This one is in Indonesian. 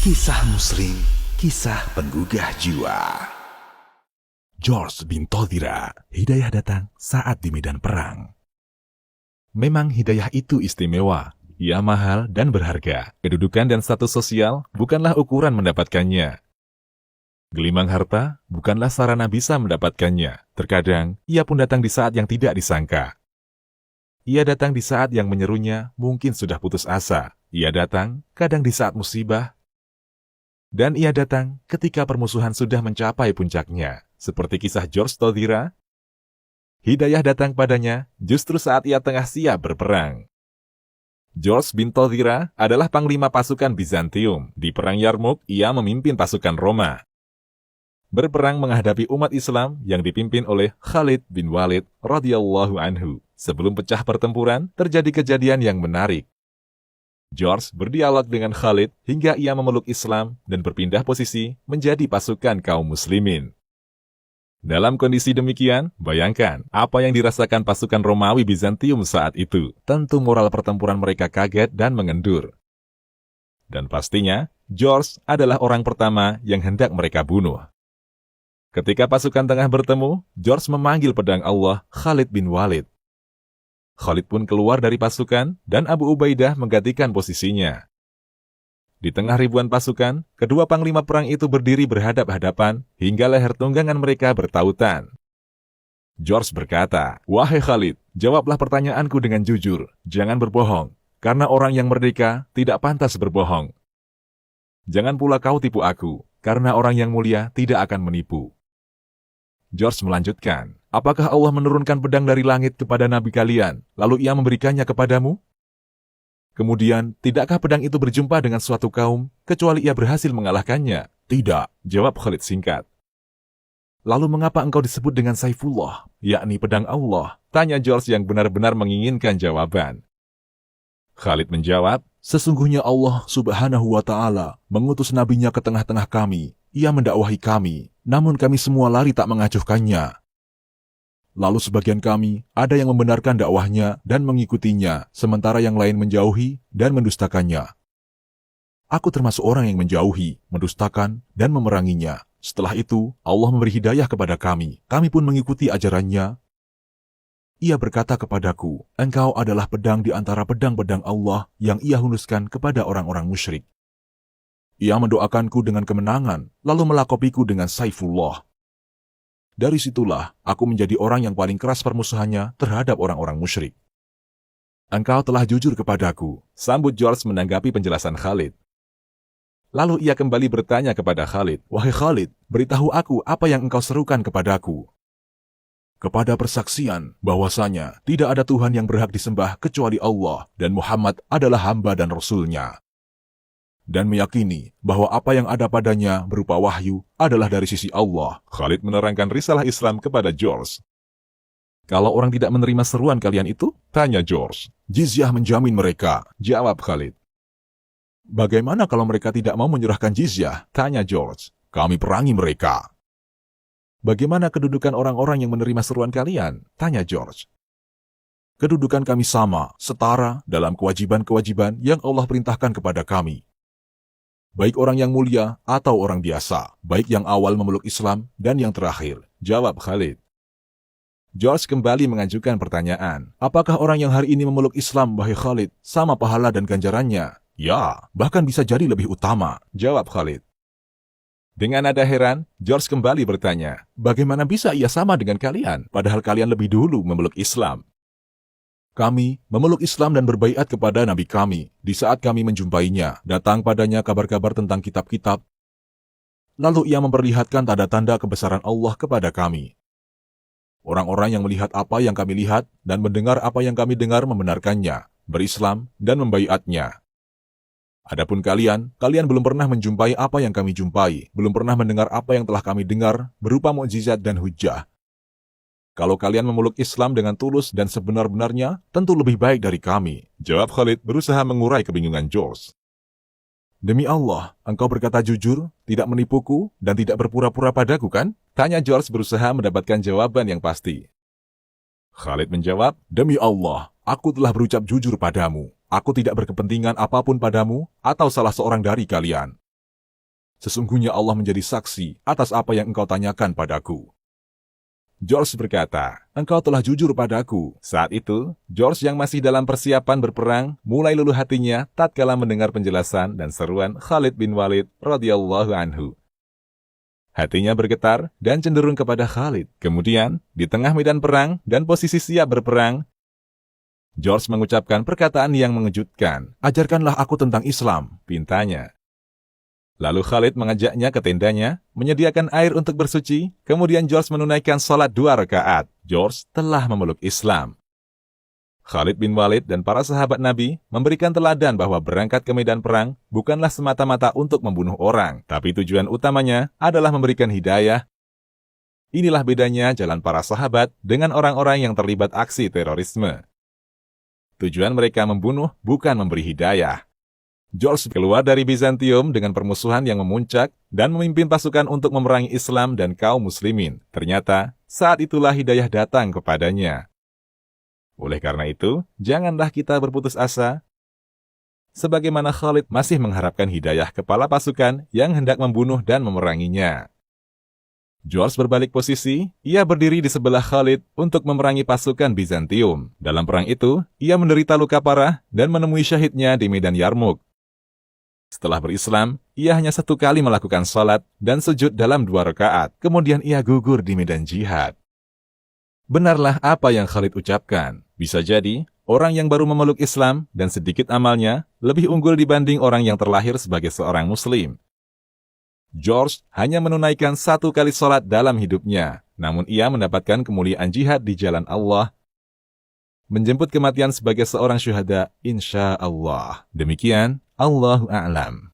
Kisah Muslim, kisah penggugah jiwa. George bin Todhira, hidayah datang saat di medan perang. Memang hidayah itu istimewa, ia mahal dan berharga. Kedudukan dan status sosial bukanlah ukuran mendapatkannya. Gelimang harta bukanlah sarana bisa mendapatkannya. Terkadang, ia pun datang di saat yang tidak disangka. Ia datang di saat yang menyerunya mungkin sudah putus asa. Ia datang kadang di saat musibah. Dan ia datang ketika permusuhan sudah mencapai puncaknya. Seperti kisah George Todhira, hidayah datang padanya justru saat ia tengah siap berperang. George bin Todhira adalah panglima pasukan Bizantium. Di Perang Yarmouk, ia memimpin pasukan Roma. Berperang menghadapi umat Islam yang dipimpin oleh Khalid bin Walid radhiyallahu anhu. Sebelum pecah pertempuran, terjadi kejadian yang menarik. George berdialog dengan Khalid hingga ia memeluk Islam dan berpindah posisi menjadi pasukan kaum muslimin. Dalam kondisi demikian, bayangkan apa yang dirasakan pasukan Romawi Bizantium saat itu. Tentu moral pertempuran mereka kaget dan mengendur. Dan pastinya, George adalah orang pertama yang hendak mereka bunuh. Ketika pasukan tengah bertemu, George memanggil pedang Allah Khalid bin Walid. Khalid pun keluar dari pasukan dan Abu Ubaidah menggantikan posisinya. Di tengah ribuan pasukan, kedua panglima perang itu berdiri berhadap-hadapan hingga leher tunggangan mereka bertautan. George berkata, "Wahai Khalid, jawablah pertanyaanku dengan jujur. Jangan berbohong, karena orang yang merdeka tidak pantas berbohong. Jangan pula kau tipu aku, karena orang yang mulia tidak akan menipu." George melanjutkan, "Apakah Allah menurunkan pedang dari langit kepada nabi kalian, lalu ia memberikannya kepadamu? Kemudian, tidakkah pedang itu berjumpa dengan suatu kaum, kecuali ia berhasil mengalahkannya?" "Tidak," jawab Khalid singkat. "Lalu mengapa engkau disebut dengan Saifullah, yakni pedang Allah?" tanya George yang benar-benar menginginkan jawaban. Khalid menjawab, "Sesungguhnya Allah subhanahu wa ta'ala mengutus nabinya ke tengah-tengah kami. Ia mendakwahi kami, namun kami semua lari tak mengacuhkannya. Lalu sebagian kami ada yang membenarkan dakwahnya dan mengikutinya, sementara yang lain menjauhi dan mendustakannya. Aku termasuk orang yang menjauhi, mendustakan, dan memeranginya. Setelah itu, Allah memberi hidayah kepada kami. Kami pun mengikuti ajarannya. Ia berkata kepadaku, engkau adalah pedang di antara pedang-pedang Allah yang ia hunuskan kepada orang-orang musyrik. Ia mendoakanku dengan kemenangan, lalu melakopiku dengan Saifullah. Dari situlah aku menjadi orang yang paling keras permusuhannya terhadap orang-orang musyrik. Engkau telah jujur kepadaku," sambut George menanggapi penjelasan Khalid. Lalu ia kembali bertanya kepada Khalid, "Wahai Khalid, beritahu aku apa yang engkau serukan kepadaku." "Kepada persaksian bahwasanya tidak ada Tuhan yang berhak disembah kecuali Allah dan Muhammad adalah hamba dan Rasul-Nya. Dan meyakini bahwa apa yang ada padanya berupa wahyu adalah dari sisi Allah." Khalid menerangkan risalah Islam kepada George. "Kalau orang tidak menerima seruan kalian itu?" tanya George. "Jizyah menjamin mereka," jawab Khalid. "Bagaimana kalau mereka tidak mau menyerahkan jizyah?" tanya George. "Kami perangi mereka." "Bagaimana kedudukan orang-orang yang menerima seruan kalian?" tanya George. "Kedudukan kami sama, setara dalam kewajiban-kewajiban yang Allah perintahkan kepada kami. Baik orang yang mulia atau orang biasa, baik yang awal memeluk Islam dan yang terakhir," jawab Khalid. George kembali mengajukan pertanyaan, "Apakah orang yang hari ini memeluk Islam, wahai Khalid, sama pahala dan ganjarannya?" "Ya, bahkan bisa jadi lebih utama," jawab Khalid. Dengan nada heran, George kembali bertanya, "Bagaimana bisa ia sama dengan kalian, padahal kalian lebih dulu memeluk Islam?" "Kami memeluk Islam dan berbaiat kepada Nabi kami. Di saat kami menjumpainya, datang padanya kabar-kabar tentang kitab-kitab. Lalu ia memperlihatkan tanda-tanda kebesaran Allah kepada kami. Orang-orang yang melihat apa yang kami lihat dan mendengar apa yang kami dengar membenarkannya, berislam dan membaiatnya. Adapun kalian belum pernah menjumpai apa yang kami jumpai, belum pernah mendengar apa yang telah kami dengar berupa mukjizat dan hujjah. Kalau kalian memeluk Islam dengan tulus dan sebenar-benarnya, tentu lebih baik dari kami," jawab Khalid berusaha mengurai kebingungan George. "Demi Allah, engkau berkata jujur, tidak menipuku, dan tidak berpura-pura padaku, kan?" tanya George berusaha mendapatkan jawaban yang pasti. Khalid menjawab, "Demi Allah, aku telah berucap jujur padamu. Aku tidak berkepentingan apapun padamu atau salah seorang dari kalian. Sesungguhnya Allah menjadi saksi atas apa yang engkau tanyakan padaku. George berkata, engkau telah jujur padaku. Saat itu, George yang masih dalam persiapan berperang, mulai luluh hatinya tatkala mendengar penjelasan dan seruan Khalid bin Walid radhiyallahu anhu. Hatinya bergetar dan cenderung kepada Khalid. Kemudian, di tengah medan perang dan posisi siap berperang, George mengucapkan perkataan yang mengejutkan. Ajarkanlah aku tentang Islam, pintanya. Lalu Khalid mengajaknya ke tendanya, menyediakan air untuk bersuci, kemudian George menunaikan salat 2 rakaat. George telah memeluk Islam. Khalid bin Walid dan para sahabat Nabi memberikan teladan bahwa berangkat ke medan perang bukanlah semata-mata untuk membunuh orang, tapi tujuan utamanya adalah memberikan hidayah. Inilah bedanya jalan para sahabat dengan orang-orang yang terlibat aksi terorisme. Tujuan mereka membunuh, bukan memberi hidayah. George keluar dari Bizantium dengan permusuhan yang memuncak dan memimpin pasukan untuk memerangi Islam dan kaum muslimin. Ternyata, saat itulah hidayah datang kepadanya. Oleh karena itu, janganlah kita berputus asa. Sebagaimana Khalid masih mengharapkan hidayah kepala pasukan yang hendak membunuh dan memeranginya. George berbalik posisi, ia berdiri di sebelah Khalid untuk memerangi pasukan Bizantium. Dalam perang itu, ia menderita luka parah dan menemui syahidnya di medan Yarmuk. Setelah berislam, ia hanya 1 kali melakukan salat dan sujud dalam 2 rakaat. Kemudian ia gugur di medan jihad. Benarlah apa yang Khalid ucapkan. Bisa jadi, orang yang baru memeluk Islam dan sedikit amalnya lebih unggul dibanding orang yang terlahir sebagai seorang muslim. George hanya menunaikan 1 kali salat dalam hidupnya, namun ia mendapatkan kemuliaan jihad di jalan Allah, menjemput kematian sebagai seorang syuhada, insya Allah. Demikian, Allahu a'lam.